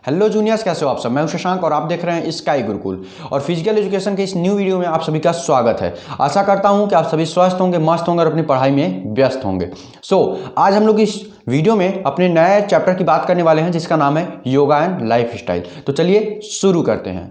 Hello juniors, कैसे हो आप सब। मैं हूं शशांक और आप देख रहे हैं स्काई गुरुकुल। और फिजिकल एजुकेशन के इस न्यू वीडियो में आप सभी का स्वागत है। आशा करता हूं कि आप सभी स्वस्थ होंगे, मस्त होंगे और अपनी पढ़ाई में व्यस्त होंगे। आज हम लोग इस वीडियो में अपने नए चैप्टर की बात करने वाले हैं जिसका नाम है योगा एंड लाइफ स्टाइल। तो चलिए शुरू करते हैं।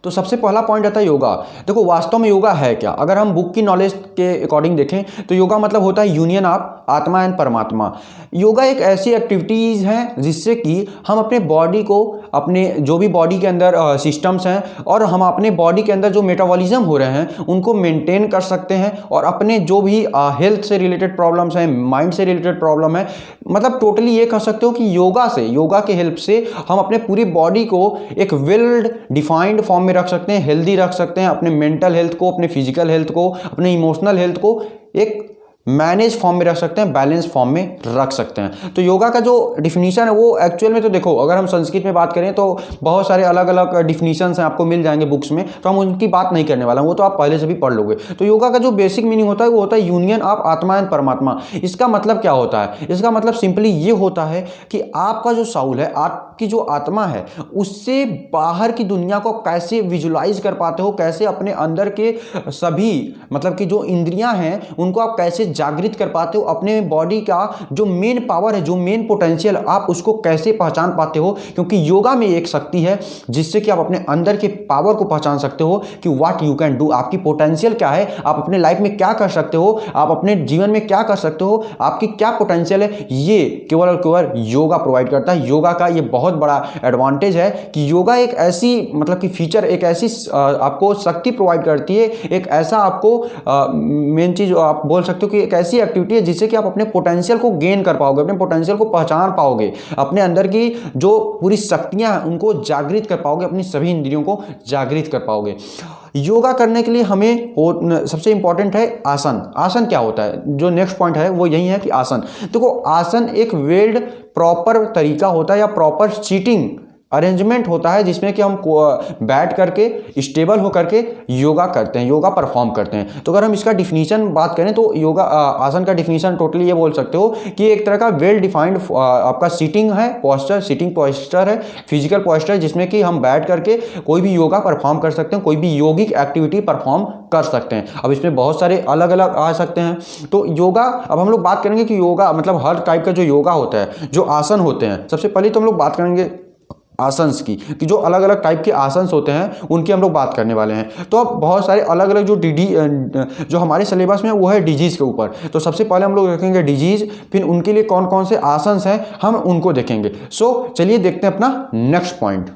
तो सबसे पहला पॉइंट आता है योगा। देखो वास्तव में योगा है क्या। अगर हम बुक की नॉलेज के अकॉर्डिंग देखें तो योगा मतलब होता है यूनियन ऑफ आत्मा एंड परमात्मा। योगा एक ऐसी एक्टिविटीज़ है जिससे कि हम अपने बॉडी को, अपने जो भी बॉडी के अंदर सिस्टम्स हैं और हम अपने बॉडी के अंदर जो मेटाबॉलिज्म हो रहे हैं उनको मेंटेन कर सकते हैं और अपने जो भी हेल्थ से रिलेटेड प्रॉब्लम्स हैं, माइंड से रिलेटेड प्रॉब्लम है, मतलब टोटली ये कह सकते हो कि योगा के हेल्प से हम अपने पूरी बॉडी को एक वेल डिफाइंड फॉर्म में रख सकते हैं, हेल्दी रख सकते हैं। अपने मेंटल हेल्थ को, अपने फिजिकल हेल्थ को, अपने इमोशनल हेल्थ को एक मैनेज फॉर्म में रख सकते हैं, बैलेंस फॉर्म में रख सकते हैं। तो योगा का जो डिफिनीशन है वो एक्चुअल में तो देखो, अगर हम संस्कृत में बात करें तो बहुत सारे अलग अलग डिफिनीशंस हैं, आपको मिल जाएंगे बुक्स में, तो हम उनकी बात नहीं करने वाला हूं, वो तो आप पहले से भी पढ़ लोगे। तो योगा का जो बेसिक मीनिंग होता है वो होता है यूनियन ऑफ आत्मा एंड परमात्मा। इसका मतलब क्या होता है? इसका मतलब सिंपली ये होता है कि आपका जो साउल है, आपकी जो आत्मा है, उससे बाहर की दुनिया को कैसे विजुलाइज कर पाते हो, कैसे अपने अंदर के सभी मतलब कि जो इंद्रियां हैं उनको आप कैसे जागृत कर पाते हो, अपने बॉडी का जो मेन पावर है, जो मेन पोटेंशियल, आप उसको कैसे पहचान पाते हो। क्योंकि योगा में एक शक्ति है जिससे कि आप अपने अंदर के पावर को पहचान सकते हो कि व्हाट यू कैन डू, आपकी पोटेंशियल क्या है, आप अपने लाइफ में क्या कर सकते हो, आप अपने जीवन में क्या कर सकते हो, आपकी क्या पोटेंशियल है। ये केवल और केवल योगा प्रोवाइड करता है। योगा का ये बहुत बड़ा एडवांटेज है कि योगा एक ऐसी मतलब कि फीचर, एक ऐसी आपको शक्ति प्रोवाइड करती है, एक ऐसा आपको मेन चीज आप बोल सकते हो कि एक ऐसी एक्टिविटी है जिससे कि आप अपने पोटेंशियल को गेन कर पाओगे, अपने पोटेंशियल को पहचान पाओगे, अपने अंदर की जो पूरी शक्तियां हैं उनको जागृत कर पाओगे, अपनी सभी इंद्रियों को जागृत कर पाओगे। योगा करने के लिए हमें सबसे इंपॉर्टेंट है आसन। आसन क्या होता है? जो नेक्स्ट पॉइंट है वो यही है कि आसन, देखो आसन एक वेल्ड प्रॉपर तरीका होता है या प्रॉपर सीटिंग अरेंजमेंट होता है जिसमें कि हम बैठ करके स्टेबल होकर के योगा करते हैं, योगा परफॉर्म करते हैं। तो अगर हम इसका डिफिनीशन बात करें तो योगा आसन का डिफिनीशन टोटली ये बोल सकते हो कि एक तरह का वेल डिफाइंड आपका सीटिंग है, पोस्चर, सीटिंग पोस्चर है, फिजिकल पोस्चर, जिसमें कि हम बैठ करके कोई भी योगा परफॉर्म कर सकते हैं, कोई भी योगिक एक्टिविटी परफॉर्म कर सकते हैं। अब इसमें बहुत सारे अलग अलग आ सकते हैं। तो योगा, अब हम लोग बात करेंगे कि योगा मतलब हर टाइप का जो योगा होता है, जो आसन होते हैं, सबसे पहले तो हम लोग बात करेंगे आसंस की, कि जो अलग अलग टाइप के आसंस होते हैं उनकी हम लोग बात करने वाले हैं। तो अब बहुत सारे अलग अलग जो हमारे सिलेबस में वो है डिजीज़ के ऊपर। तो सबसे पहले हम लोग देखेंगे डिजीज़, फिर उनके लिए कौन कौन से आसंस हैं हम उनको देखेंगे। चलिए देखते हैं अपना नेक्स्ट पॉइंट।